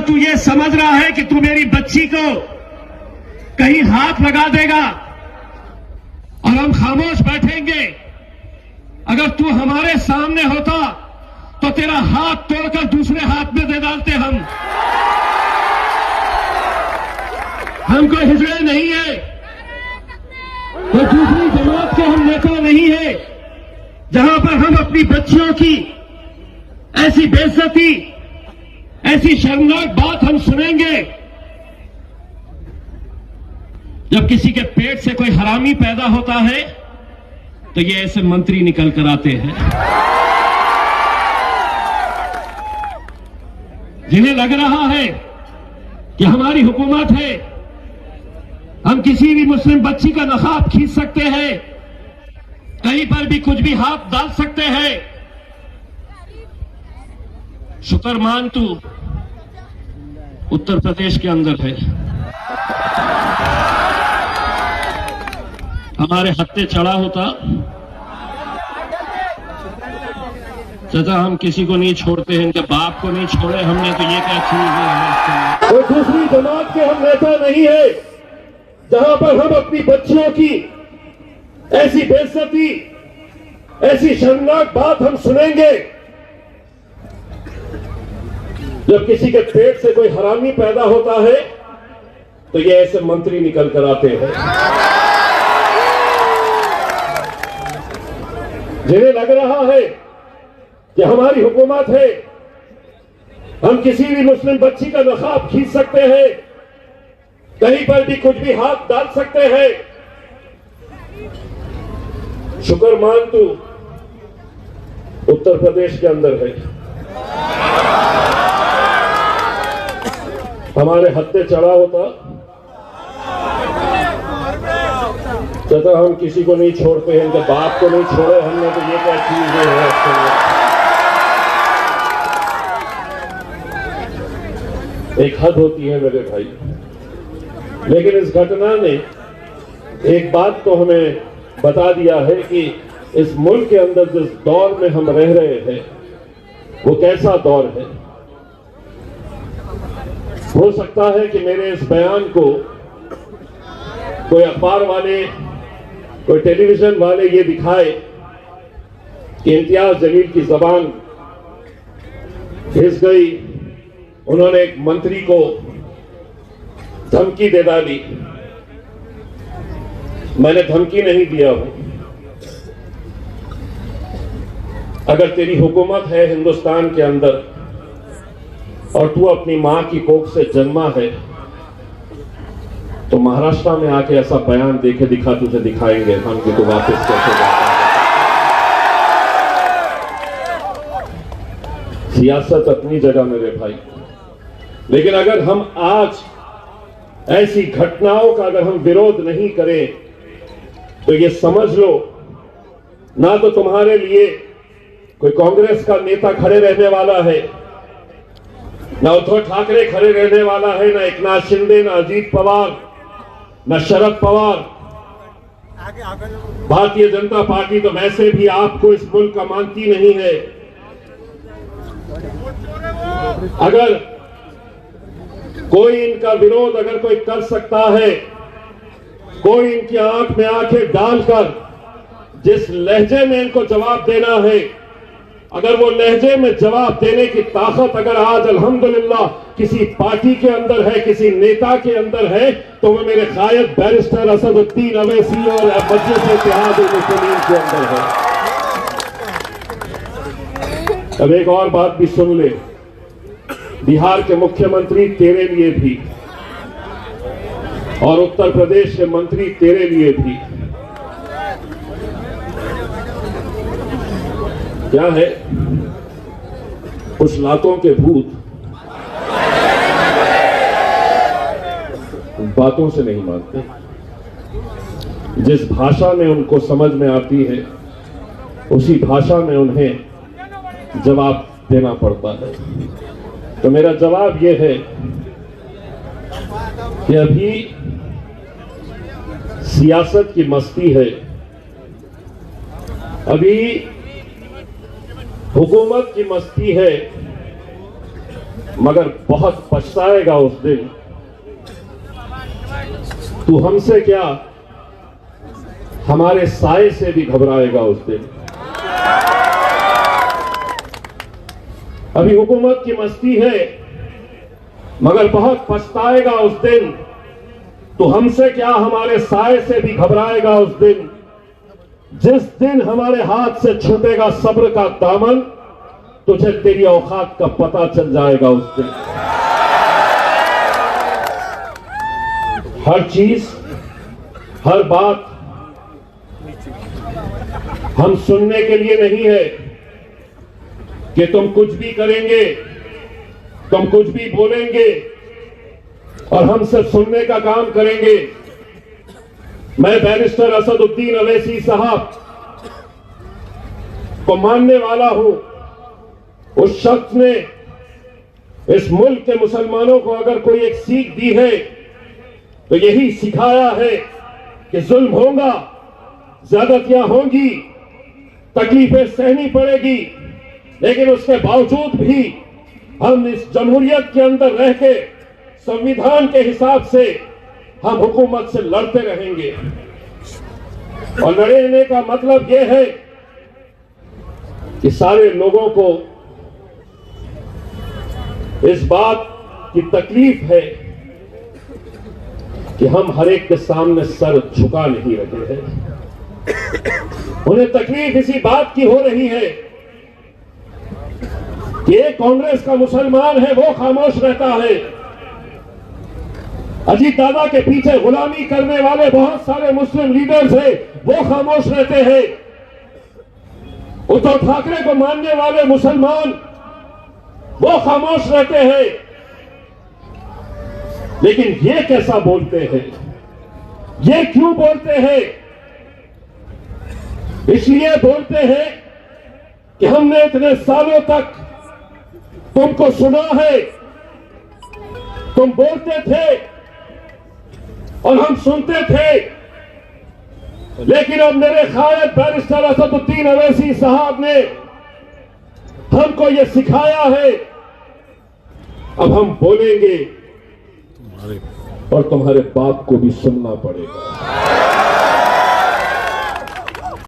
तू ये समझ रहा है कि तू मेरी बच्ची को कहीं हाथ लगा देगा और हम खामोश बैठेंगे? अगर तू हमारे सामने होता तो तेरा हाथ तोड़कर दूसरे हाथ में दे डालते हम। कोई हिजड़े नहीं है, कोई दूसरी जमात के हम नेता नहीं है, जहां पर हम अपनी बच्चियों की ऐसी बेइज्जती, ऐसी शर्मनाक बात हम सुनेंगे। जब किसी के पेट से कोई हरामी पैदा होता है तो ये ऐसे मंत्री निकल कर आते हैं जिन्हें लग रहा है कि हमारी हुकूमत है, हम किसी भी मुस्लिम बच्ची का नकाब खींच सकते हैं, कहीं पर भी कुछ भी हाथ डाल सकते हैं। शुक्र मान तू उत्तर प्रदेश के अंदर है, हमारे हत्थे चढ़ा होता चाचा, हम किसी को नहीं छोड़ते हैं, इनके बाप को नहीं छोड़े हमने, तो ये क्या चीज है? कोई दूसरी जमात के हम नेता नहीं है, जहां पर हम अपनी बच्चियों की ऐसी बेइज्जती, ऐसी शर्मनाक बात हम सुनेंगे। जब किसी के पेट से कोई हरामी पैदा होता है तो ये ऐसे मंत्री निकल कर आते हैं जिन्हें लग रहा है कि हमारी हुकूमत है, हम किसी भी मुस्लिम बच्ची का नकाब खींच सकते हैं, कहीं पर भी कुछ भी हाथ डाल सकते हैं। शुक्र मान तू उत्तर प्रदेश के अंदर है, हमारे हत्थे चढ़ा होता चाचा, हम किसी को नहीं छोड़ते हैं, इनके बाप को नहीं छोड़े हमने, तो ये क्या चीज है? एक हद होती है मेरे भाई, लेकिन इस घटना ने एक बात तो हमें बता दिया है कि इस मुल्क के अंदर जिस दौर में हम रह रहे हैं वो कैसा दौर है। हो सकता है कि मेरे इस बयान को कोई अखबार वाले, कोई टेलीविजन वाले ये दिखाए कि इम्तियाज जलील की जबान फिस गई, उन्होंने एक मंत्री को धमकी दे डाली। मैंने धमकी नहीं दिया हूं। अगर तेरी हुकूमत है हिंदुस्तान के अंदर और तू अपनी मां की कोख से जन्मा है तो महाराष्ट्र में आके ऐसा बयान देके दिखा, तुझे दिखाएंगे हम कि तू वापस कैसे जाता है। सियासत अपनी जगह मेरे भाई, लेकिन अगर हम आज ऐसी घटनाओं का अगर हम विरोध नहीं करें तो ये समझ लो, ना तो तुम्हारे लिए कोई कांग्रेस का नेता खड़े रहने वाला है, ना उद्धव ठाकरे खड़े रहने वाला है, ना एकनाथ शिंदे, ना अजीत पवार, ना शरद पवार। भारतीय जनता पार्टी तो वैसे भी आपको इस मुल्क का मानती नहीं है। अगर कोई इनका विरोध अगर कोई कर सकता है, कोई इनकी आंख में आंखें डालकर जिस लहजे में इनको जवाब देना है, अगर वो लहजे में जवाब देने की ताकत अगर आज अल्हम्दुलिल्लाह किसी पार्टी के अंदर है, किसी नेता के अंदर है, तो वो मेरे कायद बैरिस्टर असदुद्दीन अवैसी और मजलिस इत्तेहाद-उल-मुस्लिमीन के अंदर है। अब एक और बात भी सुन ले, बिहार के मुख्यमंत्री तेरे लिए भी और उत्तर प्रदेश के मंत्री तेरे लिए भी। क्या है, कुछ लातों के भूत बातों से नहीं मानते, जिस भाषा में उनको समझ में आती है उसी भाषा में उन्हें जवाब देना पड़ता है। तो मेरा जवाब यह है कि अभी सियासत की मस्ती है, अभी हुकूमत की मस्ती है, मगर बहुत पछताएगा उस दिन। तू हमसे क्या, हमारे साए से भी घबराएगा उस दिन। अभी हुकूमत की मस्ती है, मगर बहुत पछताएगा उस दिन। तो हमसे क्या, हमारे साए से भी घबराएगा उस दिन। जिस दिन हमारे हाथ से छूटेगा सब्र का दामन, तुझे तेरी औकात का पता चल जाएगा उस दिन। हर चीज, हर बात हम सुनने के लिए नहीं है कि तुम कुछ भी करेंगे, तुम कुछ भी बोलेंगे और हम सिर्फ सुनने का काम करेंगे। मैं बैरिस्टर असदुद्दीन अवैसी साहब को मानने वाला हूं। उस शख्स ने इस मुल्क के मुसलमानों को अगर कोई एक सीख दी है तो यही सिखाया है कि जुल्म होगा, ज्यादतियां होंगी, तकलीफें सहनी पड़ेगी, लेकिन उसके बावजूद भी हम इस जमहूरियत के अंदर रह के संविधान के हिसाब से हम हुकूमत से लड़ते रहेंगे। और लड़ने का मतलब यह है कि सारे लोगों को इस बात की तकलीफ है कि हम हर एक के सामने सर झुका नहीं रहे हैं। उन्हें तकलीफ इसी बात की हो रही है कि एक कांग्रेस का मुसलमान है वो खामोश रहता है, अजीत दादा के पीछे गुलामी करने वाले बहुत सारे मुस्लिम लीडर्स हैं वो खामोश रहते हैं, उद्धव ठाकरे को मानने वाले मुसलमान वो खामोश रहते हैं। लेकिन ये कैसा बोलते हैं, ये क्यों बोलते हैं? इसलिए बोलते हैं कि हमने इतने सालों तक तुमको सुना है, तुम बोलते थे और हम सुनते थे, लेकिन अब मेरे कायद बैरिस्टर असदुद्दीन अवैसी साहब ने हमको ये सिखाया है, अब हम बोलेंगे और तुम्हारे बाप को भी सुनना पड़ेगा।